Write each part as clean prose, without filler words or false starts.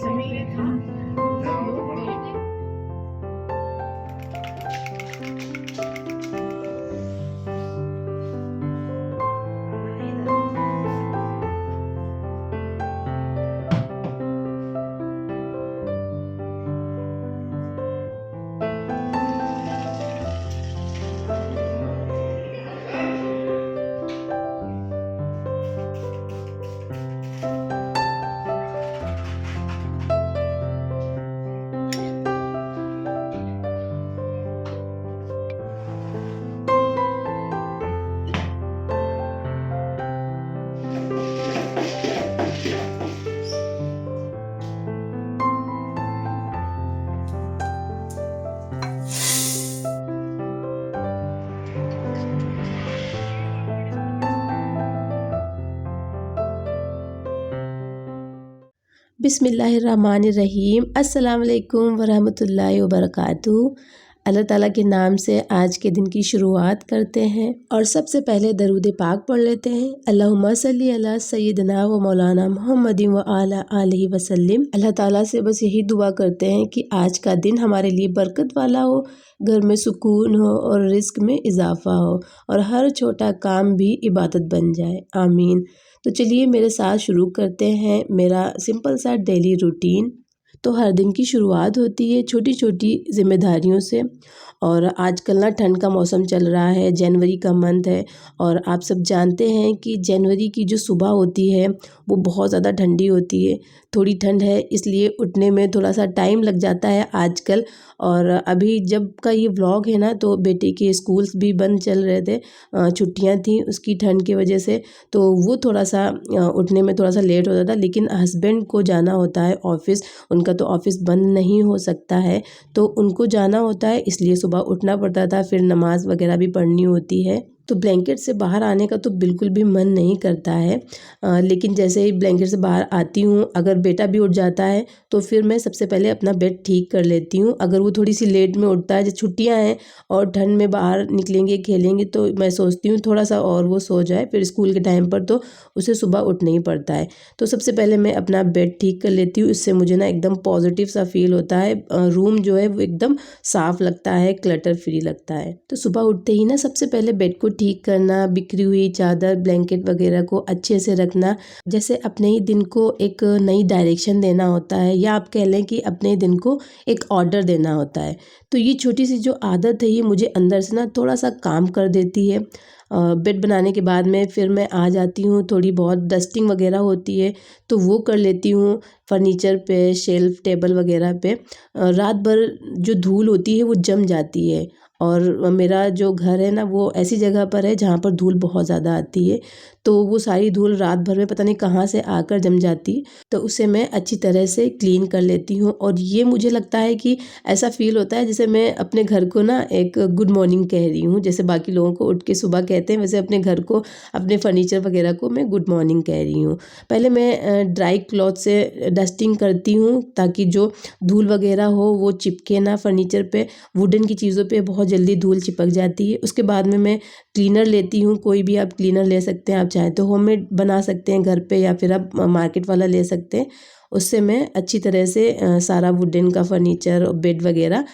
समय था जब लोग बिस्मिल्लाहिर्रहमानिर्रहीम। अस्सलाम वालेकुम वरहमतुल्लाहि वबरकातुहू। अल्लाह ताला के नाम से आज के दिन की शुरुआत करते हैं और सबसे पहले दरूद पाक पढ़ लेते हैं। अल्लाहुम्मा सल्ली अला सय्यिदना व मौलाना मुहम्मदिन व आला आलिहि वसल्लम। अल्लाह ताला से बस यही दुआ करते हैं कि आज का दिन हमारे लिए बरकत वाला हो, घर में सुकून हो और रिस्क में इजाफा हो और हर छोटा काम भी इबादत बन जाए, आमीन। तो चलिए मेरे साथ शुरू करते हैं मेरा सिंपल सा डेली रूटीन। तो हर दिन की शुरुआत होती है छोटी छोटी जिम्मेदारियों से और आजकल ना ठंड का मौसम चल रहा है, जनवरी का मंथ है और आप सब जानते हैं कि जनवरी की जो सुबह होती है वो बहुत ज़्यादा ठंडी होती है। थोड़ी ठंड है इसलिए उठने में थोड़ा सा टाइम लग जाता है आजकल। और अभी जब का ये व्लॉग है ना तो बेटे के स्कूल्स भी बंद चल रहे थे, छुट्टियां थी उसकी ठंड की वजह से, तो वो थोड़ा सा उठने में थोड़ा सा लेट होता था। लेकिन हस्बैंड को जाना होता है ऑफ़िस, उनका तो ऑफ़िस बंद नहीं हो सकता है, तो उनको जाना होता है इसलिए सुबह उठना पड़ता था, फिर नमाज़ वगैरह भी पढ़नी होती है। तो ब्लैंकेट से बाहर आने का तो बिल्कुल भी मन नहीं करता है, लेकिन जैसे ही ब्लैंकेट से बाहर आती हूँ, अगर बेटा भी उठ जाता है तो फिर मैं सबसे पहले अपना बेड ठीक कर लेती हूँ। अगर वो थोड़ी सी लेट में उठता है, जैसे छुट्टियाँ हैं और ठंड में बाहर निकलेंगे खेलेंगे, तो मैं सोचती हूँ थोड़ा सा और वो सो जाए, फिर स्कूल के टाइम पर तो उसे सुबह उठना ही पड़ता है। तो सबसे पहले मैं अपना बेड ठीक कर लेती हूँ, इससे मुझे ना एकदम पॉजिटिव सा फील होता है, रूम जो है वो एकदम साफ़ लगता है, क्लटर फ्री लगता है। तो सुबह उठते ही ना सबसे पहले बेड को ठीक करना, बिखरी हुई चादर ब्लैंकेट वगैरह को अच्छे से रखना, जैसे अपने ही दिन को एक नई डायरेक्शन देना होता है, या आप कह लें कि अपने दिन को एक ऑर्डर देना होता है। तो ये छोटी सी जो आदत है ये मुझे अंदर से ना थोड़ा सा काम कर देती है। बेड बनाने के बाद में फिर मैं आ जाती हूँ, थोड़ी बहुत डस्टिंग वगैरह होती है तो वो कर लेती हूँ, फर्नीचर पे, शेल्फ टेबल वगैरह पे। रात भर जो धूल होती है वो जम जाती है और मेरा जो घर है ना वो ऐसी जगह पर है जहाँ पर धूल बहुत ज़्यादा आती है, तो वो सारी धूल रात भर में पता नहीं कहाँ से आकर जम जाती, तो उसे मैं अच्छी तरह से क्लीन कर लेती हूँ। और ये मुझे लगता है कि ऐसा फील होता है जैसे मैं अपने घर को ना एक गुड मॉर्निंग कह रही हूँ, जैसे बाकी लोगों को उठ के सुबह कहते हैं वैसे अपने घर को, अपने फर्नीचर वगैरह को मैं गुड मॉर्निंग कह रही हूँ। पहले मैं ड्राई क्लॉथ से डस्टिंग करती हूँ ताकि जो धूल वगैरह हो वो चिपके ना फर्नीचर पे, वुडन की चीज़ों पे बहुत जल्दी धूल चिपक जाती है। उसके बाद में मैं क्लीनर लेती हूँ, कोई भी आप क्लीनर ले सकते हैं, आप चाहें तो होममेड बना सकते हैं घर पे या फिर आप मार्केट वाला ले सकते हैं। उससे मैं अच्छी तरह से सारा वुडन का फर्नीचर और बेड वगैरह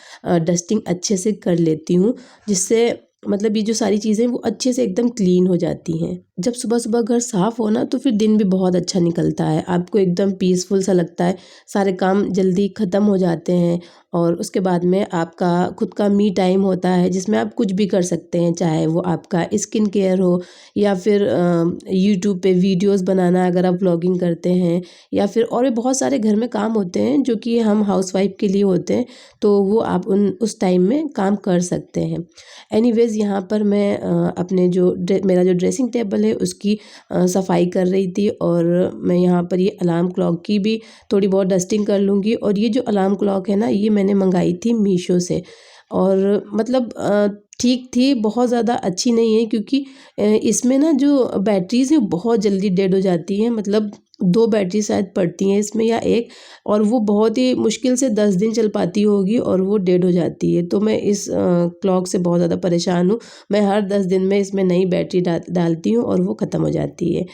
डस्टिंग अच्छे से कर लेती हूँ, जिससे मतलब ये जो सारी चीज़ें वो अच्छे से एकदम क्लीन हो जाती हैं। जब सुबह सुबह घर साफ़ हो ना तो फिर दिन भी बहुत अच्छा निकलता है, आपको एकदम पीसफुल सा लगता है, सारे काम जल्दी ख़त्म हो जाते हैं। और उसके बाद में आपका खुद का मी टाइम होता है जिसमें आप कुछ भी कर सकते हैं, चाहे वो आपका स्किन केयर हो या फिर यूट्यूब पे वीडियोस बनाना अगर आप व्लॉगिंग करते हैं, या फिर और भी बहुत सारे घर में काम होते हैं जो कि हम हाउसवाइफ के लिए होते हैं, तो वो आप उस टाइम में काम कर सकते हैं। एनीवेज़ यहाँ पर मैं अपने जो मेरा जो ड्रेसिंग टेबल है उसकी सफाई कर रही थी, और मैं यहाँ पर ये अलार्म क्लॉक की भी थोड़ी बहुत डस्टिंग कर लूँगी। और ये जो अलार्म क्लॉक है ना ये मैंने मंगाई थी मीशो से, और मतलब ठीक थी, बहुत ज़्यादा अच्छी नहीं है क्योंकि इसमें ना जो बैटरीज़ हैं बहुत जल्दी डेड हो जाती हैं, मतलब 2 बैटरी शायद पड़ती हैं इसमें या 1, और वो बहुत ही मुश्किल से 10 दिन चल पाती होगी और वो डेड हो जाती है। तो मैं इस क्लॉक से बहुत ज़्यादा परेशान हूँ। मैं हर 10 दिन में इसमें नई बैटरी डालती हूँ और वो ख़त्म हो जाती है।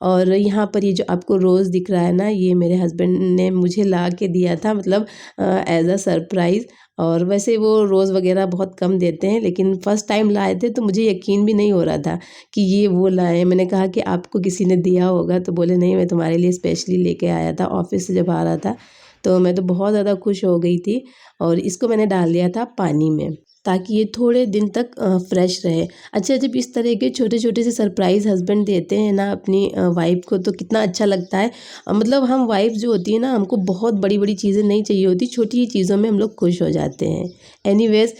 और यहाँ पर ये जो आपको रोज़ दिख रहा है ना, ये मेरे हस्बैंड ने मुझे ला के दिया था, मतलब एज़ अ सरप्राइज़। और वैसे वो रोज़ वगैरह बहुत कम देते हैं, लेकिन फ़र्स्ट टाइम लाए थे तो मुझे यकीन भी नहीं हो रहा था कि ये वो लाए हैं। मैंने कहा कि आपको किसी ने दिया होगा, तो बोले नहीं, मैं तुम्हारे लिए स्पेशली लेके आया था ऑफ़िस से जब आ रहा था। तो मैं तो बहुत ज़्यादा खुश हो गई थी और इसको मैंने डाल दिया था पानी में, ताकि ये थोड़े दिन तक फ्रेश रहे। अच्छा, जब इस तरह के छोटे-छोटे से सरप्राइज़ हस्बैंड देते हैं ना अपनी वाइफ़ को, तो कितना अच्छा लगता है। मतलब हम वाइफ़ जो होती है ना, हमको बहुत बड़ी-बड़ी चीज़ें नहीं चाहिए होती, छोटी ही चीज़ों में हम लोग खुश हो जाते हैं। एनीवेज़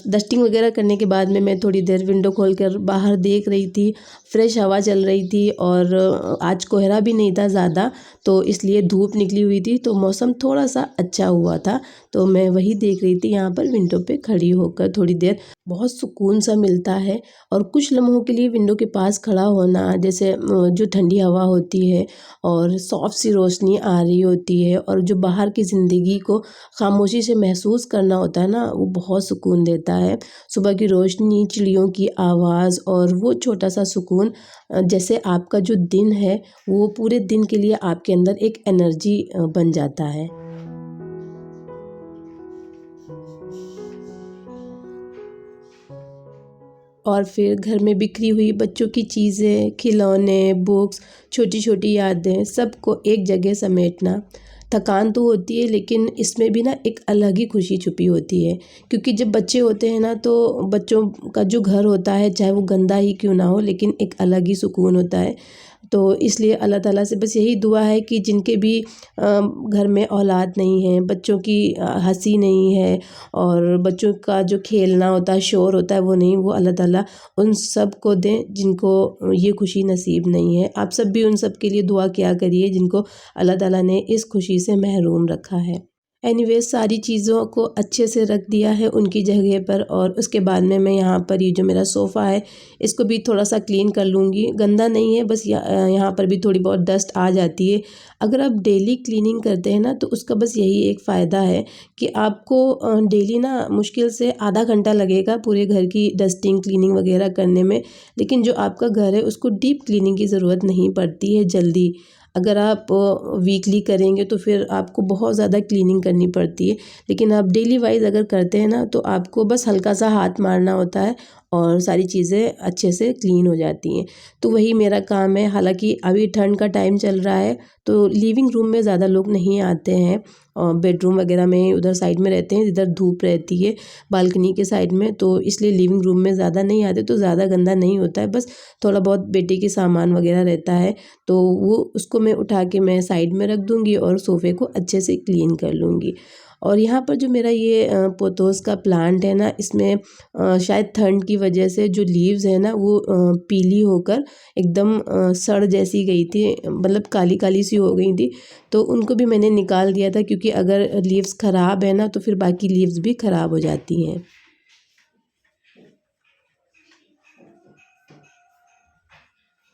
डस्टिंग वगैरह करने के बाद में मैं थोड़ी देर विंडो खोलकर बाहर देख रही थी, फ्रेश हवा चल रही थी और आज कोहरा भी नहीं था ज़्यादा, तो इसलिए धूप निकली हुई थी, तो मौसम थोड़ा-सा अच्छा हुआ था। तो मैं वही देख रही थी यहाँ पर विंडो पे खड़ी होकर थोड़ी देर। बहुत सुकून सा मिलता है और कुछ लम्हों के लिए विंडो के पास खड़ा होना, जैसे जो ठंडी हवा होती है और सॉफ्ट सी रोशनी आ रही होती है और जो बाहर की ज़िंदगी को खामोशी से महसूस करना होता है ना, वो बहुत सुकून देता है। सुबह की रोशनी, चिड़ियों की आवाज़ और वो छोटा सा सुकून, जैसे आपका जो दिन है वो पूरे दिन के लिए आपके अंदर एक एनर्जी बन जाता है। और फिर घर में बिखरी हुई बच्चों की चीज़ें, खिलौने, बुक्स, छोटी-छोटी यादें, सबको एक जगह समेटना। थकान तो होती है, लेकिन इसमें भी ना एक अलग ही खुशी छुपी होती है, क्योंकि जब बच्चे होते हैं ना, तो बच्चों का जो घर होता है, चाहे वो गंदा ही क्यों ना हो, लेकिन एक अलग ही सुकून होता है। तो इसलिए अल्लाह ताला से बस यही दुआ है कि जिनके भी घर में औलाद नहीं है, बच्चों की हँसी नहीं है और बच्चों का जो खेलना होता है, शोर होता है, वो नहीं, वो अल्लाह ताला उन सब को दें जिनको ये खुशी नसीब नहीं है। आप सब भी उन सब के लिए दुआ किया करिए जिनको अल्लाह ताला ने इस खुशी से महरूम रखा है। एनीवेज़ सारी चीज़ों को अच्छे से रख दिया है उनकी जगह पर और उसके बाद में मैं यहाँ पर ये जो मेरा सोफ़ा है, इसको भी थोड़ा-सा क्लीन कर लूँगी। गंदा नहीं है, बस यहाँ पर भी थोड़ी बहुत डस्ट आ जाती है। अगर आप डेली क्लीनिंग करते हैं ना, तो उसका बस यही एक फ़ायदा है कि आपको डेली ना मुश्किल से आधा घंटा लगेगा पूरे घर की डस्टिंग, क्लीनिंग वगैरह करने में। लेकिन जो आपका घर है उसको डीप क्लीनिंग की ज़रूरत नहीं पड़ती है जल्दी। अगर आप वीकली करेंगे तो फिर आपको बहुत ज़्यादा क्लीनिंग करनी पड़ती है, लेकिन आप डेली वाइज़ अगर करते हैं ना, तो आपको बस हल्का सा हाथ मारना होता है और सारी चीज़ें अच्छे से क्लीन हो जाती हैं। तो वही मेरा काम है। हालाँकि अभी ठंड का टाइम चल रहा है, तो लिविंग रूम में ज़्यादा लोग नहीं आते हैं और बेडरूम वगैरह में उधर साइड में रहते हैं जिधर धूप रहती है, बालकनी के साइड में, तो इसलिए लिविंग रूम में ज़्यादा नहीं आते, तो ज़्यादा गंदा नहीं होता है। बस थोड़ा बहुत बेटे के सामान वगैरह रहता है, तो वो उसको मैं उठा के मैं साइड में रख दूँगी और सोफ़े को अच्छे से क्लीन कर लूँगी। और यहाँ पर जो मेरा ये पोथोस का प्लांट है ना, इसमें शायद ठंड की वजह से जो लीव्स है ना, वो पीली होकर एकदम सड़ जैसी गई थी, मतलब काली-काली सी हो गई थी। तो उनको भी मैंने निकाल दिया था, क्योंकि अगर लीव्स ख़राब है ना, तो फिर बाकी लीव्स भी ख़राब हो जाती हैं।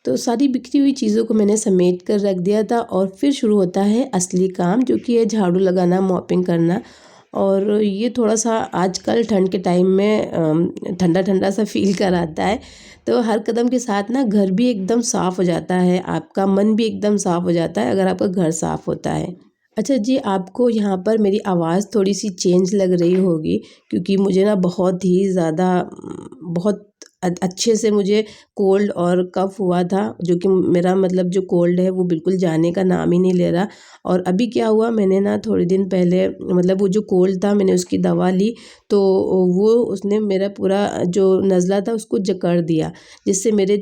तो सारी बिखरी हुई चीज़ों को मैंने समेट कर रख दिया था और फिर शुरू होता है असली काम, जो कि है झाड़ू लगाना, मॉपिंग करना। और ये थोड़ा-सा आजकल ठंड के टाइम में ठंडा-ठंडा सा फ़ील कराता है। तो हर कदम के साथ ना घर भी एकदम साफ़ हो जाता है, आपका मन भी एकदम साफ़ हो जाता है अगर आपका घर साफ़ होता है। अच्छा जी, आपको यहाँ पर मेरी आवाज़ थोड़ी-सी चेंज लग रही होगी, क्योंकि मुझे ना बहुत ही ज़्यादा बहुत अच्छे से मुझे कोल्ड और कफ़ हुआ था, जो कि मेरा मतलब जो कोल्ड है वो बिल्कुल जाने का नाम ही नहीं ले रहा। और अभी क्या हुआ, मैंने ना थोड़े दिन पहले, मतलब वो जो कोल्ड था, मैंने उसकी दवा ली, तो वो उसने मेरा पूरा जो नज़ला था उसको जकड़ दिया, जिससे मेरे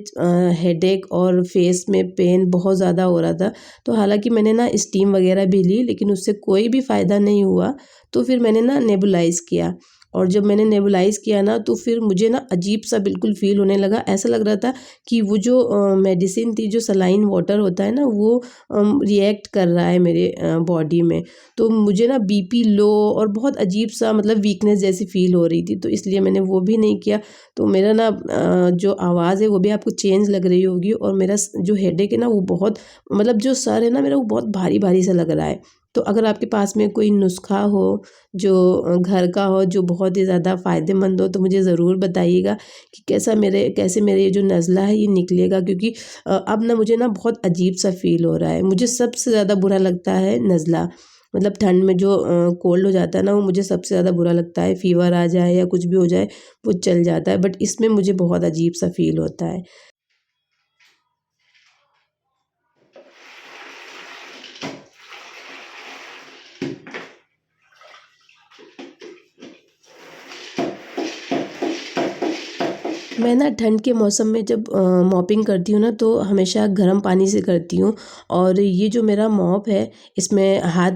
हेडेक और फेस में पेन बहुत ज़्यादा हो रहा था। तो हालाँकि मैंने ना स्टीम वगैरह भी ली, लेकिन उससे कोई भी फ़ायदा नहीं हुआ। तो फिर मैंने ना नेबुलाइज़ किया, और जब मैंने नेबुलाइज़ किया ना, तो फिर मुझे ना अजीब-सा बिल्कुल फ़ील होने लगा। ऐसा लग रहा था कि वो जो मेडिसिन थी, जो सलाइन वाटर होता है ना, वो रिएक्ट कर रहा है मेरे बॉडी में। तो मुझे ना बीपी लो और बहुत अजीब-सा, मतलब वीकनेस जैसी फ़ील हो रही थी, तो इसलिए मैंने वो भी नहीं किया। तो मेरा ना जो आवाज़ है वो भी आपको चेंज लग रही होगी, और मेरा जो हेडेक है ना, वो बहुत, मतलब जो सर है ना मेरा, वो बहुत भारी-भारी सा लग रहा है। तो अगर आपके पास में कोई नुस्खा हो जो घर का हो जो बहुत ही ज़्यादा फ़ायदेमंद हो तो मुझे ज़रूर बताइएगा कि कैसे मेरे ये जो नज़ला है ये निकलेगा, क्योंकि अब ना मुझे ना बहुत अजीब सा फ़ील हो रहा है। मुझे सबसे ज़्यादा बुरा लगता है नज़ला, मतलब ठंड में जो कोल्ड हो जाता है ना वो मुझे सबसे ज़्यादा बुरा लगता है। फ़ीवर आ जाए या कुछ भी हो जाए वो चल जाता है, बट इसमें मुझे बहुत अजीब सा फ़ील होता है। मैं ना ठंड के मौसम में जब मॉपिंग करती हूँ ना तो हमेशा गर्म पानी से करती हूँ। और ये जो मेरा मॉप है इसमें हाथ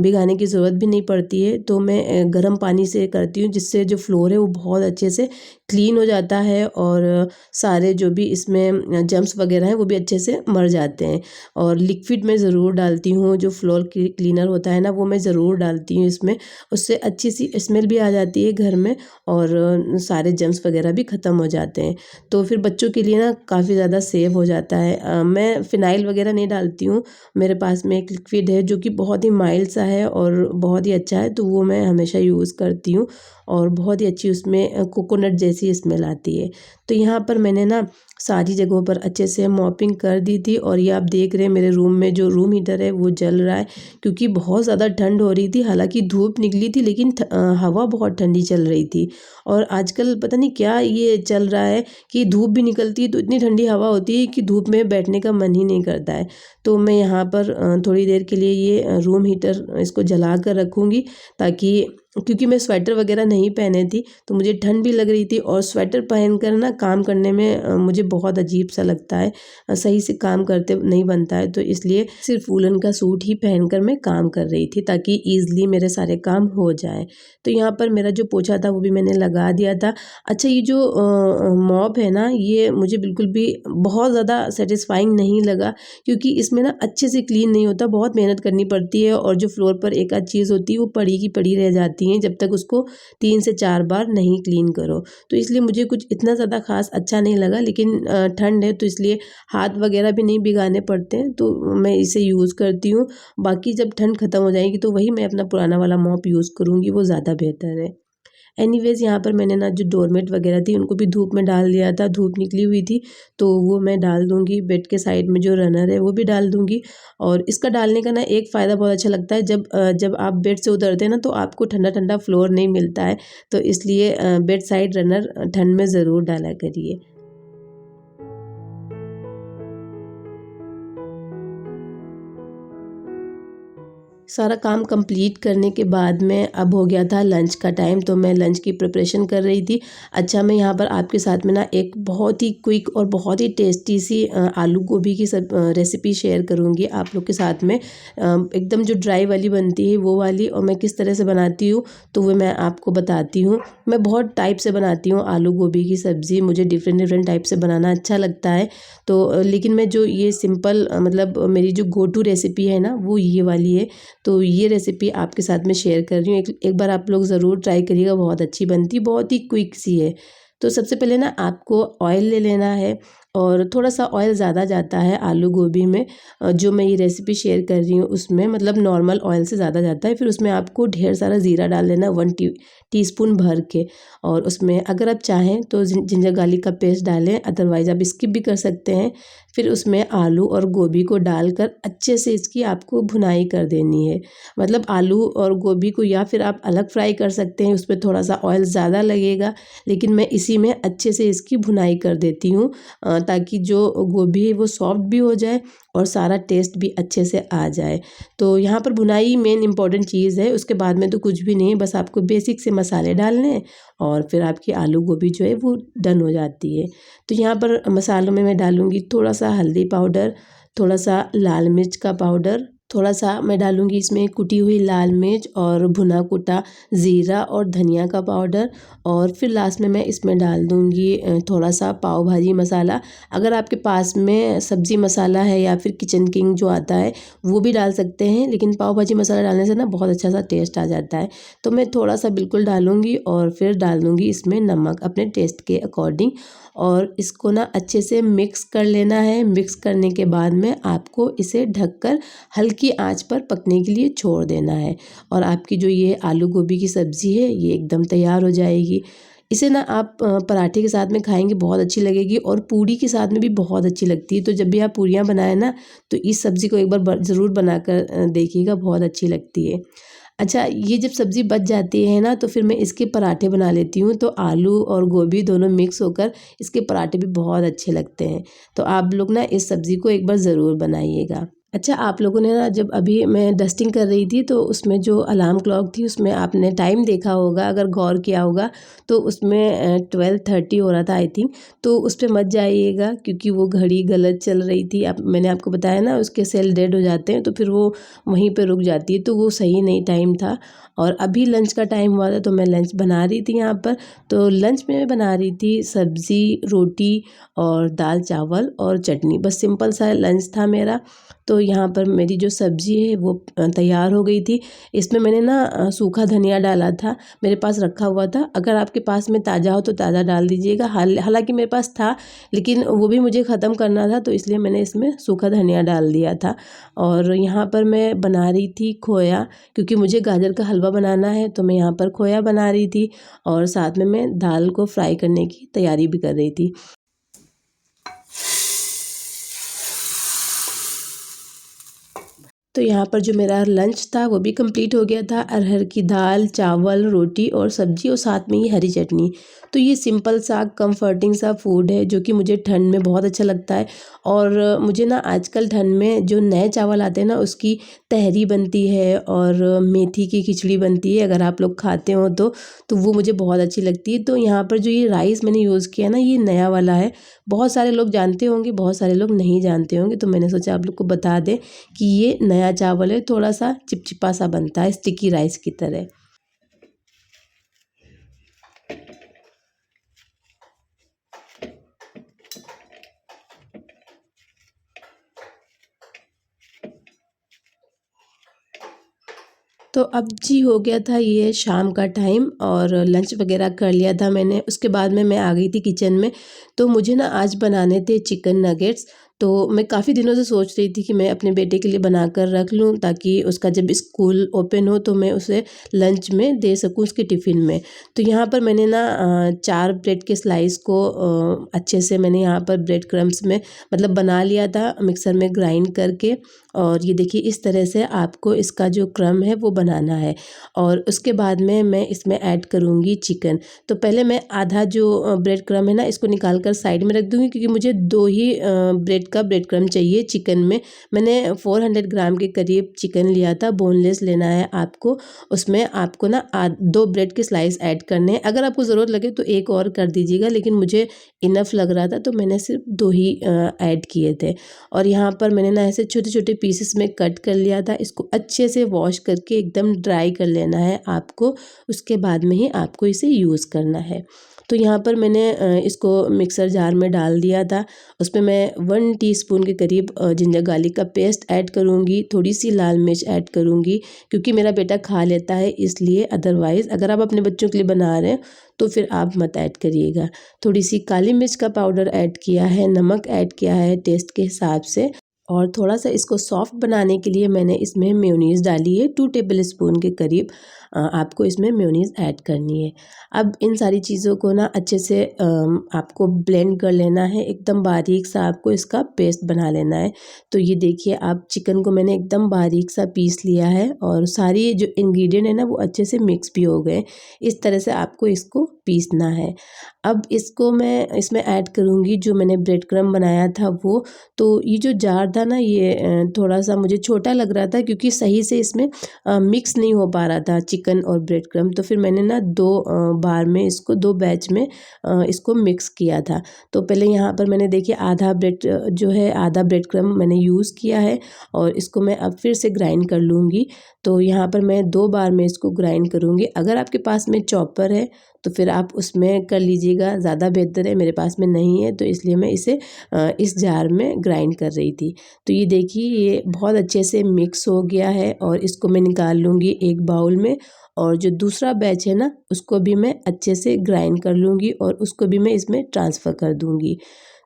भिगाने की ज़रूरत भी नहीं पड़ती है, तो मैं गर्म पानी से करती हूँ, जिससे जो फ्लोर है वो बहुत अच्छे से क्लीन हो जाता है और सारे जो भी इसमें जर्म्स वगैरह हैं वो भी अच्छे से मर जाते हैं। और लिक्विड मैं ज़रूर डालती हूँ, जो फ्लोर क्लीनर होता है ना वो मैं ज़रूर डालती हूँ इसमें, उससे अच्छी सी स्मेल भी आ जाती है घर में और सारे जर्म्स वगैरह भी ख़त्म हो जाते हैं। तो फिर बच्चों के लिए ना काफ़ी ज़्यादा सेव हो जाता है। मैं फ़िनाइल वगैरह नहीं डालती हूँ, मेरे पास में एक लिक्विड है जो कि बहुत ही माइल्ड सा है और बहुत ही अच्छा है, तो वो मैं हमेशा यूज़ करती हूँ और बहुत ही अच्छी उसमें कोकोनट जैसी स्मेल आती है। तो यहाँ पर मैंने ना सारी जगहों पर अच्छे से मॉपिंग कर दी थी और ये आप देख रहे हैं मेरे रूम में जो रूम हीटर है वो जल रहा है, क्योंकि बहुत ज़्यादा ठंड हो रही थी। हालाँकि धूप निकली थी लेकिन हवा बहुत ठंडी चल रही थी। और आजकल पता नहीं क्या ये चल रहा है कि धूप भी निकलती है तो इतनी ठंडी हवा होती है कि धूप में बैठने का मन ही नहीं करता है। तो मैं यहाँ पर थोड़ी देर के लिए ये रूम हीटर इसको जला कर रखूँगी, ताकि क्योंकि मैं स्वेटर वगैरह नहीं पहने थी तो मुझे ठंड भी लग रही थी और स्वेटर पहनकर ना काम करने में मुझे बहुत अजीब सा लगता है, सही से काम करते नहीं बनता है, तो इसलिए सिर्फ वूलन का सूट ही पहनकर मैं काम कर रही थी ताकि ईज़िली मेरे सारे काम हो जाए। तो यहाँ पर मेरा जो पोछा था वो भी मैंने लगा दिया था। अच्छा, ये जो मॉप है ना ये मुझे बिल्कुल भी बहुत ज़्यादा सेटिस्फाइंग नहीं लगा, क्योंकि इसमें ना अच्छे से क्लीन नहीं होता, बहुत मेहनत करनी पड़ती है और जो फ्लोर पर एक आध चीज़ होती है वो पड़ी की पड़ी रह जाती हैं जब तक उसको 3 से 4 बार नहीं क्लीन करो। तो इसलिए मुझे कुछ इतना ज़्यादा ख़ास अच्छा नहीं लगा, लेकिन ठंड है तो इसलिए हाथ वगैरह भी नहीं भिगाने पड़ते हैं, तो मैं इसे यूज़ करती हूँ। बाकी जब ठंड ख़त्म हो जाएगी तो वही मैं अपना पुराना वाला मॉप यूज़ करूँगी, वो ज़्यादा बेहतर है। एनीवेज़ यहाँ पर मैंने ना जो डोरमेट वगैरह थी उनको भी धूप में डाल दिया था, धूप निकली हुई थी तो वो मैं डाल दूँगी। बेड के साइड में जो रनर है वो भी डाल दूँगी। और इसका डालने का ना एक फ़ायदा बहुत अच्छा लगता है, जब आप बेड से उतरते हैं ना तो आपको ठंडा-ठंडा फ्लोर नहीं मिलता है, तो इसलिए बेड साइड रनर ठंड में ज़रूर डाला करिए। सारा काम कंप्लीट करने के बाद में अब हो गया था लंच का टाइम, तो मैं लंच की प्रिपरेशन कर रही थी। अच्छा, मैं यहाँ पर आपके साथ में ना एक बहुत ही क्विक और बहुत ही टेस्टी सी आलू गोभी की रेसिपी शेयर करूँगी आप लोग के साथ में। एकदम जो ड्राई वाली बनती है वो वाली, और मैं किस तरह से बनाती हूँ तो वो मैं आपको बताती हूँ। मैं बहुत टाइप से बनाती हूँ आलू गोभी की सब्ज़ी, मुझे डिफरेंट डिफरेंट टाइप से बनाना अच्छा लगता है। तो लेकिन मैं जो ये सिंपल मतलब मेरी जो गो टू रेसिपी है ना वो ये वाली है, तो ये रेसिपी आपके साथ में शेयर कर रही हूँ। एक बार आप लोग ज़रूर ट्राई करिएगा, बहुत अच्छी बनती है, बहुत ही क्विक सी है। तो सबसे पहले ना आपको ऑयल ले लेना है और थोड़ा-सा ऑयल ज़्यादा जाता है आलू गोभी में। जो मैं ये रेसिपी शेयर कर रही हूँ उसमें मतलब नॉर्मल ऑयल से ज़्यादा जाता है। फिर उसमें आपको ढेर सारा ज़ीरा डाल लेना 1 टीस्पून भर के, और उसमें अगर आप चाहें तो जिंजर गार्लिक का पेस्ट डालें, अदरवाइज़ आप स्किप भी कर सकते हैं। फिर उसमें आलू और गोभी को डालकर अच्छे से इसकी आपको भुनाई कर देनी है। मतलब आलू और गोभी को या फिर आप अलग फ्राई कर सकते हैं, उसमें थोड़ा-सा ऑयल ज़्यादा लगेगा, लेकिन मैं इसी में अच्छे से इसकी भुनाई कर देती हूँ, ताकि जो गोभी है वो सॉफ्ट भी हो जाए और सारा टेस्ट भी अच्छे से आ जाए। तो यहाँ पर भुनाई मेन इम्पॉर्टेंट चीज़ है, उसके बाद में तो कुछ भी नहीं है, बस आपको बेसिक से मसाले डालने हैं और फिर आपकी आलू गोभी जो है वो डन हो जाती है। तो यहाँ पर मसालों में मैं डालूँगी थोड़ा-सा हल्दी पाउडर, थोड़ा-सा लाल मिर्च का पाउडर, थोड़ा-सा मैं डालूँगी इसमें कुटी हुई लाल मिर्च और भुना कुटा ज़ीरा और धनिया का पाउडर, और फिर लास्ट में मैं इसमें डाल दूँगी थोड़ा-सा पाव भाजी मसाला। अगर आपके पास में सब्ज़ी मसाला है या फिर किचन किंग जो आता है वो भी डाल सकते हैं, लेकिन पाव भाजी मसाला डालने से ना बहुत अच्छा सा टेस्ट आ जाता है। तो मैं थोड़ा-सा बिल्कुल डालूँगी और फिर डाल दूँगी इसमें नमक अपने टेस्ट के अकॉर्डिंग, और इसको ना अच्छे से मिक्स कर लेना है। मिक्स करने के बाद में आपको इसे ढककर हल्की हल्की आंच पर पकने के लिए छोड़ देना है। और आपकी जो ये आलू गोभी की सब्ज़ी है ये एकदम तैयार हो जाएगी। इसे ना आप पराठे के साथ में खाएंगे, बहुत अच्छी लगेगी, और पूड़ी के साथ में भी बहुत अच्छी लगती है। तो जब भी आप पूड़ियाँ बनाएं ना तो इस सब्ज़ी को एक बार ज़रूर बनाकर देखिएगा, बहुत अच्छी लगती है। अच्छा, ये जब सब्ज़ी बच जाती है ना तो फिर मैं इसके पराठे बना लेती हूँ। तो आलू और गोभी दोनों मिक्स होकर इसके पराठे भी बहुत अच्छे लगते हैं। तो आप लोग ना इस सब्ज़ी को एक बार ज़रूर बनाइएगा। अच्छा, आप लोगों ने ना जब अभी मैं डस्टिंग कर रही थी तो उसमें जो अलार्म क्लॉक थी उसमें आपने टाइम देखा होगा, अगर गौर किया होगा तो उसमें 12:30 हो रहा था आई थिंक। तो उस पर मत जाइएगा क्योंकि वो घड़ी गलत चल रही थी। अब मैंने आपको बताया ना उसके सेल डेड हो जाते हैं तो फिर वो वहीं पे रुक जाती है, तो वो सही नहीं टाइम था। और अभी लंच का टाइम हुआ था तो मैं लंच बना रही थी यहाँ पर। तो लंच में मैं बना रही थी सब्ज़ी, रोटी और दाल चावल और चटनी, बस सिंपल सा लंच था मेरा। तो यहाँ पर मेरी जो सब्ज़ी है वो तैयार हो गई थी। इसमें मैंने ना सूखा धनिया डाला था, मेरे पास रखा हुआ था। अगर आपके पास में ताज़ा हो तो ताज़ा डाल दीजिएगा। हालांकि मेरे पास था लेकिन वो भी मुझे ख़त्म करना था तो इसलिए मैंने इसमें सूखा धनिया डाल दिया था। और यहाँ पर मैं बना रही थी खोया, क्योंकि मुझे गाजर का हलवा बनाना है तो मैं यहाँ पर खोया बना रही थी। और साथ में मैं दाल को फ्राई करने की तैयारी भी कर रही थी। तो यहाँ पर जो मेरा लंच था वो भी कंप्लीट हो गया था। अरहर की दाल, चावल, रोटी और सब्जी और साथ में ही हरी चटनी। तो ये सिंपल सा कंफर्टिंग सा फूड है जो कि मुझे ठंड में बहुत अच्छा लगता है। और मुझे ना आजकल ठंड में जो नए चावल आते हैं ना उसकी तहरी बनती है और मेथी की खिचड़ी बनती है, अगर आप लोग खाते हो तो वो मुझे बहुत अच्छी लगती है। तो यहाँ पर जो ये राइस मैंने यूज़ किया ना ये नया वाला है। बहुत सारे लोग जानते होंगे, बहुत सारे लोग नहीं जानते होंगे, तो मैंने सोचा आप लोग को बता दें कि ये नया चावल है, थोड़ा सा चिपचिपा सा बनता है स्टिकी राइस की तरह। तो अब जी हो गया था ये शाम का टाइम और लंच वगैरह कर लिया था मैंने। उसके बाद में मैं आ गई थी किचन में। तो मुझे ना आज बनाने थे चिकन नगेट्स। तो मैं काफ़ी दिनों से सोच रही थी कि मैं अपने बेटे के लिए बना कर रख लूँ ताकि उसका जब स्कूल ओपन हो तो मैं उसे लंच में दे सकूँ उसके टिफ़िन में। तो यहाँ पर मैंने ना 4 ब्रेड के स्लाइस को अच्छे से मैंने यहाँ पर ब्रेड क्रम्स में मतलब बना लिया था मिक्सर में ग्राइंड करके। और ये देखिए इस तरह से आपको इसका जो क्रम है वो बनाना है। और उसके बाद में मैं इसमें ऐड करूँगी चिकन। तो पहले मैं आधा जो ब्रेड क्रम है ना इसको निकाल कर साइड में रख दूँगी, क्योंकि मुझे 2 ही ब्रेड क्रम चाहिए चिकन में। मैंने 400 ग्राम के करीब चिकन लिया था, बोनलेस लेना है आपको। उसमें आपको ना 2 ब्रेड के स्लाइस ऐड करने हैं। अगर आपको ज़रूरत लगे तो एक और कर दीजिएगा, लेकिन मुझे इनफ लग रहा था तो मैंने सिर्फ 2 ही ऐड किए थे। और यहाँ पर मैंने ना ऐसे छोटे-छोटे पीसेस में कट कर लिया था। इसको अच्छे से वॉश करके एकदम ड्राई कर लेना है आपको, उसके बाद में ही आपको इसे यूज़ करना है। तो यहाँ पर मैंने इसको मिक्सर जार में डाल दिया था। उसमें मैं 1 टीस्पून के करीब जिंजर गार्लिक का पेस्ट ऐड करूँगी, थोड़ी सी लाल मिर्च ऐड करूँगी क्योंकि मेरा बेटा खा लेता है इसलिए। अदरवाइज़ अगर आप अपने बच्चों के लिए बना रहे हैं तो फिर आप मत ऐड करिएगा। थोड़ी सी काली मिर्च का पाउडर ऐड किया है, नमक ऐड किया है टेस्ट के हिसाब से। और थोड़ा सा इसको सॉफ्ट बनाने के लिए मैंने इसमें मेयोनीज़ डाली है, 2 टेबल स्पून के करीब आपको इसमें मेयोनीज़ ऐड करनी है। अब इन सारी चीज़ों को ना अच्छे से आपको ब्लेंड कर लेना है, एकदम बारीक सा आपको इसका पेस्ट बना लेना है। तो ये देखिए आप चिकन को मैंने एकदम बारीक सा पीस लिया है और सारी जो इंग्रेडिएंट है ना वो अच्छे से मिक्स भी हो गए। इस तरह से आपको इसको पीसना है। अब इसको मैं इसमें ऐड करूँगी जो मैंने ब्रेड क्रम्ब बनाया था वो। तो ये जो जार था ना ये थोड़ा सा मुझे छोटा लग रहा था क्योंकि सही से इसमें मिक्स नहीं हो पा रहा था चिकन और ब्रेड क्रम्ब। तो फिर मैंने ना 2 बार में इसको 2 बैच में इसको मिक्स किया था। तो पहले यहाँ पर मैंने देखिए आधा ब्रेड क्रम्ब मैंने यूज़ किया है और इसको मैं अब फिर से ग्राइंड कर लूँगी। तो यहाँ पर मैं 2 बार में इसको ग्राइंड करूँगी। अगर आपके पास में चॉपर है तो फिर आप उसमें कर लीजिएगा, ज़्यादा बेहतर है। मेरे पास में नहीं है तो इसलिए मैं इसे इस जार में ग्राइंड कर रही थी। तो ये देखिए ये बहुत अच्छे से मिक्स हो गया है और इसको मैं निकाल लूँगी एक बाउल में। और जो दूसरा बैच है ना उसको भी मैं अच्छे से ग्राइंड कर लूँगी और उसको भी मैं इसमें ट्रांसफ़र कर दूँगी।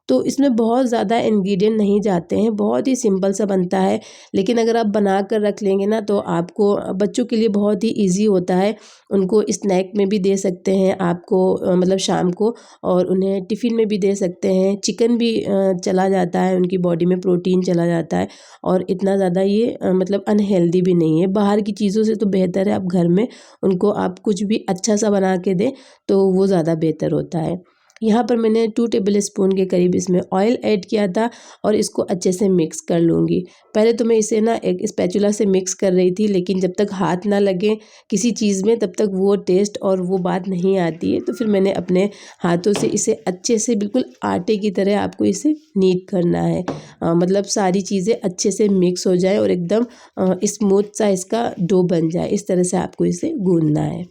तो इसमें बहुत ज़्यादा इंग्रेडिएंट नहीं जाते हैं, बहुत ही सिंपल सा बनता है। लेकिन अगर आप बना कर रख लेंगे ना तो आपको बच्चों के लिए बहुत ही ईज़ी होता है। उनको स्नैक में भी दे सकते हैं आपको मतलब शाम को, और उन्हें टिफ़िन में भी दे सकते हैं। चिकन भी चला जाता है, उनकी बॉडी में प्रोटीन चला जाता है और इतना ज़्यादा ये मतलब अनहेल्दी भी नहीं है। बाहर की चीज़ों से तो बेहतर है आप घर में उनको आप कुछ भी अच्छा सा बना के दें तो वो ज़्यादा बेहतर होता है। यहाँ पर मैंने 2 टेबल स्पून के करीब इसमें ऑयल ऐड किया था और इसको अच्छे से मिक्स कर लूँगी। पहले तो मैं इसे ना एक स्पैचुला से मिक्स कर रही थी, लेकिन जब तक हाथ ना लगे किसी चीज़ में तब तक वो टेस्ट और वो बात नहीं आती है। तो फिर मैंने अपने हाथों से इसे अच्छे से बिल्कुल आटे की तरह आपको इसे नीड करना है। मतलब सारी चीज़ें अच्छे से मिक्स हो जाए और एकदम स्मूथ सा इसका डो बन जाए, इस तरह से आपको इसे गूँथना है।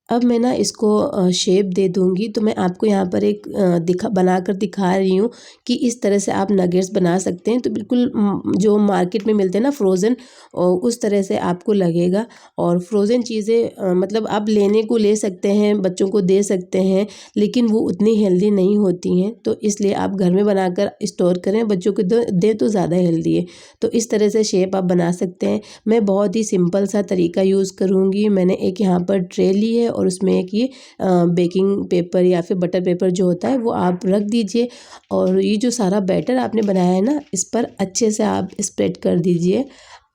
अब मैं ना इसको शेप दे दूँगी, तो मैं आपको यहाँ पर एक बनाकर दिखा रही हूँ कि इस तरह से आप नगेट्स बना सकते हैं। तो बिल्कुल जो मार्केट में मिलते हैं ना फ्रोज़न, उस तरह से आपको लगेगा। और फ्रोज़न चीज़ें मतलब आप लेने को ले सकते हैं, बच्चों को दे सकते हैं, लेकिन वो उतनी हेल्दी नहीं होती हैं। तो इसलिए आप घर में बनाकर स्टोर करें, बच्चों को दें तो ज़्यादा हेल्दी है। तो इस तरह से शेप आप बना सकते हैं। मैं बहुत ही सिंपल सा तरीका यूज़ करूँगी। मैंने एक यहाँ पर ट्रे ली है और उसमें एक ये बेकिंग पेपर या फिर बटर पेपर जो होता है वो आप रख दीजिए, और ये जो सारा बैटर आपने बनाया है ना इस पर अच्छे से आप स्प्रेड कर दीजिए।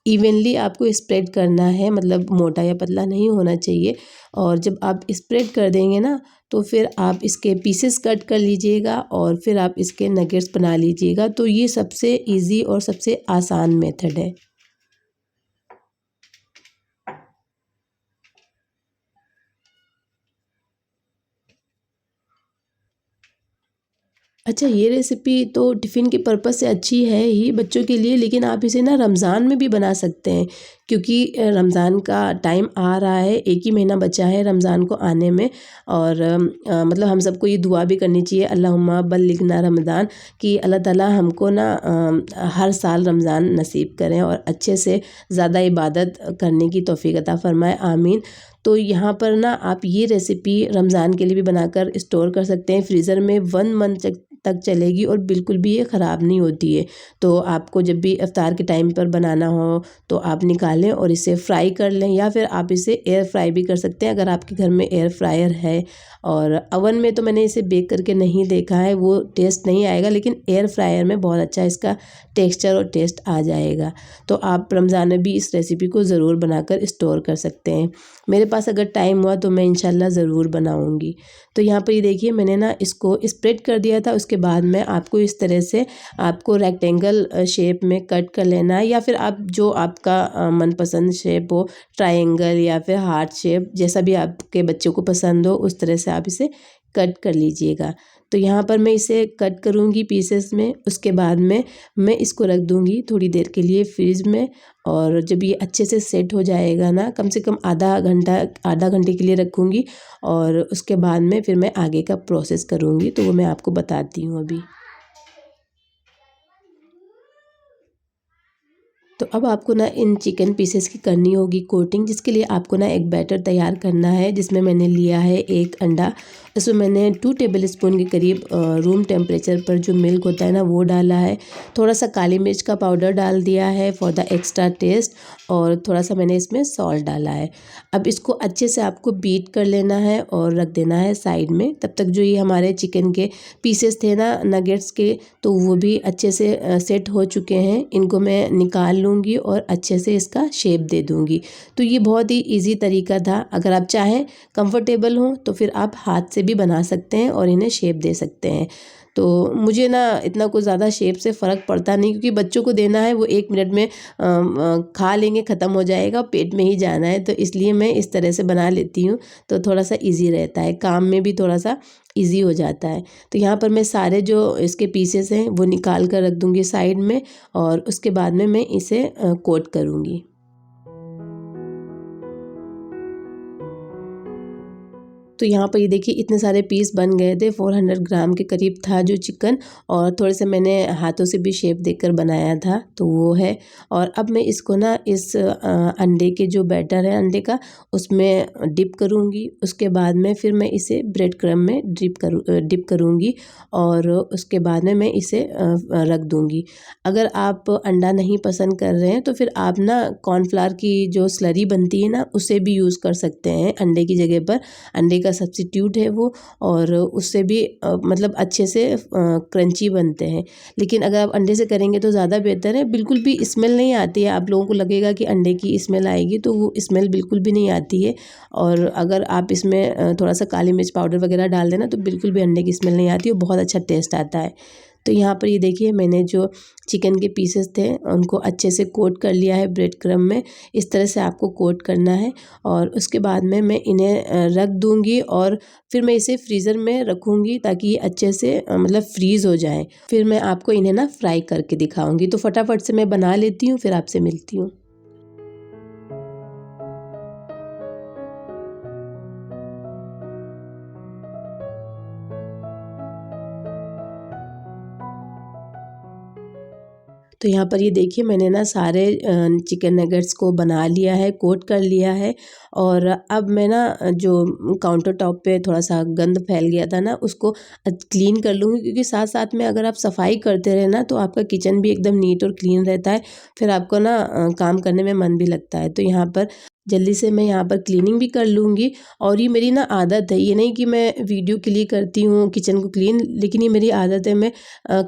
इवनली आपको स्प्रेड करना है, मतलब मोटा या पतला नहीं होना चाहिए। और जब आप स्प्रेड कर देंगे ना तो फिर आप इसके पीसेस कट कर लीजिएगा और फिर आप इसके नगेट्स बना लीजिएगा। तो ये सबसे ईज़ी और सबसे आसान मेथड है। अच्छा, ये रेसिपी तो टिफ़िन के पर्पज़ से अच्छी है ही बच्चों के लिए, लेकिन आप इसे ना रमज़ान में भी बना सकते हैं, क्योंकि रमज़ान का टाइम आ रहा है, 1 ही महीना बचा है रमज़ान को आने में। और मतलब हम सबको ये दुआ भी करनी चाहिए, अल्लाहुम्मा बल्लिगना रमज़ान, कि अल्लाह ताला हमको ना हर साल रमज़ान नसीब करें और अच्छे से ज़्यादा इबादत करने की तौफ़ीक अता फ़रमाए, आमीन। तो यहाँ पर ना आप ये रेसिपी रमज़ान के लिए भी बनाकर स्टोर कर सकते हैं, फ्रीज़र में 1 मंथ तक चलेगी और बिल्कुल भी ये ख़राब नहीं होती है। तो आपको जब भी इफ्तार के टाइम पर बनाना हो तो आप निकालें और इसे फ्राई कर लें, या फिर आप इसे एयर फ्राई भी कर सकते हैं अगर आपके घर में एयर फ्रायर है। और अवन में तो मैंने इसे बेक करके नहीं देखा है, वो टेस्ट नहीं आएगा, लेकिन एयर फ्रायर में बहुत अच्छा इसका टेक्सचर और टेस्ट आ जाएगा। तो आप रमज़ान में भी इस रेसिपी को ज़रूर बनाकर स्टोर कर सकते हैं। मेरे पास अगर टाइम हुआ तो मैं इंशाल्लाह ज़रूर बनाऊँगी। तो यहाँ पर ये देखिए मैंने ना इसको स्प्रेड कर दिया था, उसके बाद में आपको इस तरह से आपको रेक्टेंगल शेप में कट कर लेना है, या फिर आप जो आपका मनपसंद शेप हो, ट्रायंगल या फिर हार्ट शेप, जैसा भी आपके बच्चों को पसंद हो उस तरह से आप इसे कट कर लीजिएगा। तो यहाँ पर मैं इसे कट करूँगी पीसेस में, उसके बाद में मैं इसको रख दूँगी थोड़ी देर के लिए फ्रिज में। और जब ये अच्छे से सेट हो जाएगा ना, कम से कम आधा घंटे के लिए रखूँगी, और उसके बाद में फिर मैं आगे का प्रोसेस करूँगी, तो वो मैं आपको बताती हूँ अभी। तो अब आपको ना इन चिकन पीसेस की करनी होगी कोटिंग, जिसके लिए आपको ना एक बैटर तैयार करना है, जिसमें मैंने लिया है 1 अंडा। इसमें मैंने 2 टेबल स्पून के करीब रूम टेम्परेचर पर जो मिल्क होता है ना वो डाला है। थोड़ा सा काली मिर्च का पाउडर डाल दिया है फॉर द एक्स्ट्रा टेस्ट, और थोड़ा सा मैंने इसमें सॉल्ट डाला है। अब इसको अच्छे से आपको बीट कर लेना है और रख देना है साइड में। तब तक जो ये हमारे चिकन के पीसेस थे ना नगेट्स के, तो वो भी अच्छे से सेट हो चुके हैं। इनको मैं निकाल लूँगी और अच्छे से इसका शेप दे दूँगी। तो ये बहुत ही ईज़ी तरीका था। अगर आप चाहें कंफर्टेबल हो तो फिर आप हाथ से भी बना सकते हैं और इन्हें शेप दे सकते हैं। तो मुझे ना इतना कुछ ज़्यादा शेप से फ़र्क पड़ता नहीं, क्योंकि बच्चों को देना है, वो 1 मिनट में खा लेंगे, ख़त्म हो जाएगा, पेट में ही जाना है, तो इसलिए मैं इस तरह से बना लेती हूँ। तो थोड़ा-सा ईज़ी रहता है, काम में भी थोड़ा-सा ईज़ी हो जाता है। तो यहाँ पर मैं सारे जो इसके पीसेस हैं वो निकाल कर रख दूँगी साइड में, और उसके बाद में मैं इसे कोट करूँगी। तो यहाँ पर ये देखिए इतने सारे पीस बन गए थे, 400 ग्राम के करीब था जो चिकन, और थोड़े से मैंने हाथों से भी शेप देकर बनाया था, तो वो है। और अब मैं इसको ना इस अंडे के जो बैटर है अंडे का, उसमें डिप करूँगी। उसके बाद में फिर मैं इसे ब्रेड क्रम्ब में डिप करूँगी और उसके बाद में मैं इसे रख दूँगी। अगर आप अंडा नहीं पसंद कर रहे हैं तो फिर आप ना कॉर्नफ्लावर की जो स्लरी बनती है ना, उसे भी यूज़ कर सकते हैं अंडे की जगह पर। अंडे का सब्स्टिट्यूट है वो, और उससे भी मतलब अच्छे से क्रंची बनते हैं। लेकिन अगर आप अंडे से करेंगे तो ज़्यादा बेहतर है। बिल्कुल भी स्मेल नहीं आती है, आप लोगों को लगेगा कि अंडे की स्मेल आएगी, तो वो स्मेल बिल्कुल भी नहीं आती है। और अगर आप इसमें थोड़ा सा काली मिर्च पाउडर वगैरह डाल देना तो बिल्कुल भी अंडे की स्मेल नहीं आती है, बहुत अच्छा टेस्ट आता है। तो यहाँ पर ये देखिए मैंने जो चिकन के पीसेस थे उनको अच्छे से कोट कर लिया है ब्रेड क्रम्ब में। इस तरह से आपको कोट करना है, और उसके बाद में मैं इन्हें रख दूँगी और फिर मैं इसे फ्रीज़र में रखूँगी ताकि ये अच्छे से मतलब फ्रीज़ हो जाए। फिर मैं आपको इन्हें ना फ्राई करके दिखाऊँगी। तो फटाफट से मैं बना लेती हूँ, फिर आपसे मिलती हूँ। तो यहाँ पर ये देखिए मैंने ना सारे चिकन नगेट्स को बना लिया है, कोट कर लिया है। और अब मैं ना जो काउंटर टॉप पे थोड़ा सा गंद फैल गया था ना, उसको क्लीन कर लूँगी, क्योंकि साथ साथ में अगर आप सफाई करते रहे ना तो आपका किचन भी एकदम नीट और क्लीन रहता है। फिर आपको ना काम करने में मन भी लगता है। तो यहाँ पर जल्दी से मैं यहाँ पर क्लीनिंग भी कर लूँगी। और ये मेरी ना आदत है, ये नहीं कि मैं वीडियो के लिए करती हूँ किचन को क्लीन, लेकिन ये मेरी आदत है। मैं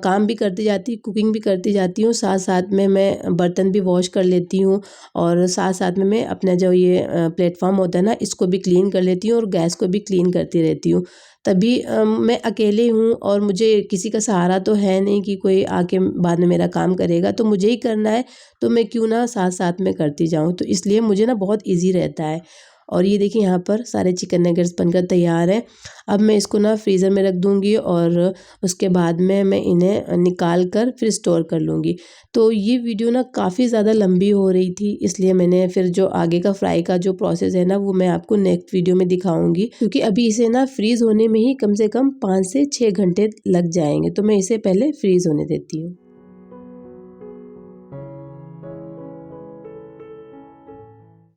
काम भी करती जाती, कुकिंग भी करती जाती हूँ, साथ साथ में मैं बर्तन भी वॉश कर लेती हूँ, और साथ साथ में मैं अपना जो ये प्लेटफॉर्म होता है ना, इसको भी क्लीन कर लेती हूँ और गैस को भी क्लीन करती रहती हूँ। तभी मैं अकेले हूँ और मुझे किसी का सहारा तो है नहीं कि कोई आके बाद में मेरा काम करेगा, तो मुझे ही करना है, तो मैं क्यों ना साथ साथ में करती जाऊँ। तो इसलिए मुझे ना बहुत ईज़ी रहता है। और ये देखिए यहाँ पर सारे चिकन नगेट्स बनकर तैयार हैं। अब मैं इसको ना फ्रीज़र में रख दूँगी और उसके बाद में मैं इन्हें निकाल कर फिर स्टोर कर लूँगी। तो ये वीडियो ना काफ़ी ज़्यादा लंबी हो रही थी, इसलिए मैंने फिर जो आगे का फ्राई का जो प्रोसेस है ना, वो मैं आपको नेक्स्ट वीडियो में दिखाऊँगी, क्योंकि अभी इसे ना फ्रीज़ होने में ही कम से कम 5 से 6 घंटे लग जाएँगे। तो मैं इसे पहले फ्रीज़ होने देती हूँ।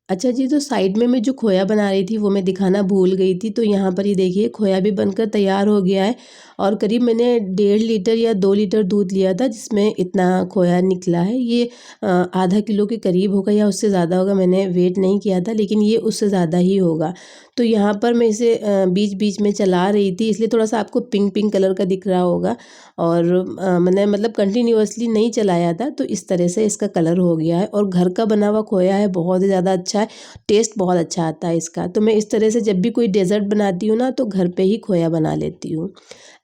अच्छा जी, तो साइड में मैं जो खोया बना रही थी वो मैं दिखाना भूल गई थी। तो यहाँ पर ये देखिए खोया भी बनकर तैयार हो गया है, और करीब मैंने 1.5 लीटर या 2 लीटर दूध लिया था जिसमें इतना खोया निकला है। ये आधा किलो के करीब होगा या उससे ज़्यादा होगा, मैंने वेट नहीं किया था, लेकिन ये उससे ज़्यादा ही होगा। तो यहाँ पर मैं इसे बीच-बीच में चला रही थी, इसलिए थोड़ा-सा आपको पिंक-पिंक कलर का दिख रहा होगा। और मैंने मतलब कंटिन्यूअसली नहीं चलाया था, तो इस तरह से इसका कलर हो गया है। और घर का बना हुआ खोया है, बहुत ही ज़्यादा अच्छा है, टेस्ट बहुत अच्छा आता है इसका। तो मैं इस तरह से जब भी कोई डेज़र्ट बनाती हूँ ना, तो घर पे ही खोया बना लेती हूँ।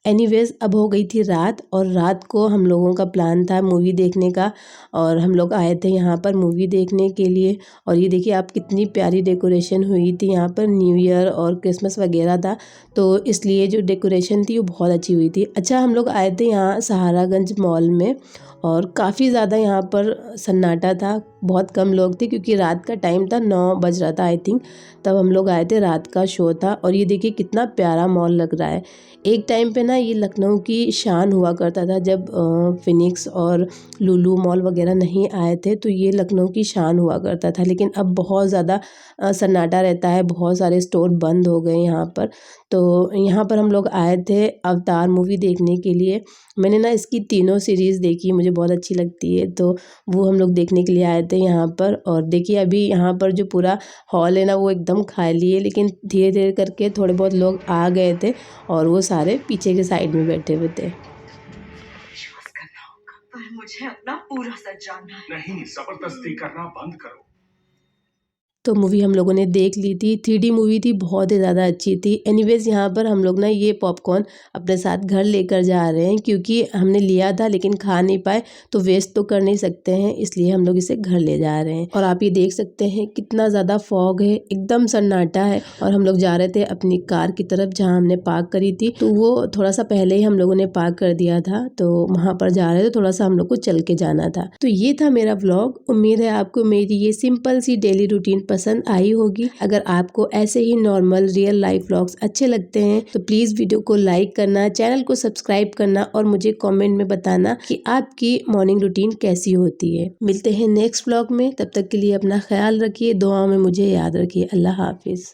एनीवेज़ अब हो गई थी रात, और रात को हम लोगों का प्लान था मूवी देखने का, और हम लोग आए थे यहाँ पर मूवी देखने के लिए। और ये देखिए आप कितनी प्यारी डेकोरेशन हुई थी यहाँ पर, न्यू ईयर और क्रिसमस वगैरह था, तो इसलिए जो डेकोरेशन थी वो बहुत अच्छी हुई थी। अच्छा, हम लोग आए थे यहाँ सहारागंज मॉल में, और काफ़ी ज़्यादा यहाँ पर सन्नाटा था, बहुत कम लोग थे क्योंकि रात का टाइम था, 9 बज रहा था आई थिंक, तब हम लोग आए थे, रात का शो था। और ये देखिए कितना प्यारा मॉल लग रहा है। एक टाइम पे ना ये लखनऊ की शान हुआ करता था, जब फिनिक्स और लुलु मॉल वगैरह नहीं आए थे, तो ये लखनऊ की शान हुआ करता था। लेकिन अब बहुत ज़्यादा सन्नाटा रहता है, बहुत सारे स्टोर बंद हो गए यहाँ पर। तो यहाँ पर हम लोग आए थे अवतार मूवी देखने के लिए। मैंने ना इसकी तीनों सीरीज़ देखी, मुझे बहुत अच्छी लगती है, तो वो हम लोग देखने के लिए आए थे यहाँ पर। और देखिए अभी यहाँ पर जो पूरा हॉल है ना, वो एकदम खाली है, लेकिन धीरे धीरे करके थोड़े बहुत लोग आ गए थे, और वो सारे पीछे के साइड में बैठे हुए थे। विश्वास करना होगा, पर मुझे अपना पूरा सच जानना है। नहीं, जबरदस्ती करना बंद करो। तो मूवी हम लोगों ने देख ली थी, 3D मूवी थी, बहुत ही ज़्यादा अच्छी थी। एनीवेज़ यहाँ पर हम लोग ना ये पॉपकॉर्न अपने साथ घर लेकर जा रहे हैं, क्योंकि हमने लिया था लेकिन खा नहीं पाए, तो वेस्ट तो कर नहीं सकते हैं, इसलिए हम लोग इसे घर ले जा रहे हैं। और आप ये देख सकते हैं कितना ज़्यादा फॉग है, एकदम सन्नाटा है। और हम लोग जा रहे थे अपनी कार की तरफ जहाँ हमने पार्क करी थी, तो वो थोड़ा सा पहले ही हम लोगों ने पार्क कर दिया था, तो वहाँ पर जा रहे थे, थोड़ा सा हम लोग को चल के जाना था। तो ये था मेरा व्लॉग। उम्मीद है आपको मेरी ये सिंपल सी डेली रूटीन पसंद आई होगी। अगर आपको ऐसे ही नॉर्मल रियल लाइफ व्लॉग्स अच्छे लगते हैं तो प्लीज़ वीडियो को लाइक करना, चैनल को सब्सक्राइब करना और मुझे कमेंट में बताना कि आपकी मॉर्निंग रूटीन कैसी होती है। मिलते हैं नेक्स्ट व्लॉग में, तब तक के लिए अपना ख्याल रखिए, दुआओं में मुझे याद रखिए। अल्लाह हाफिज़।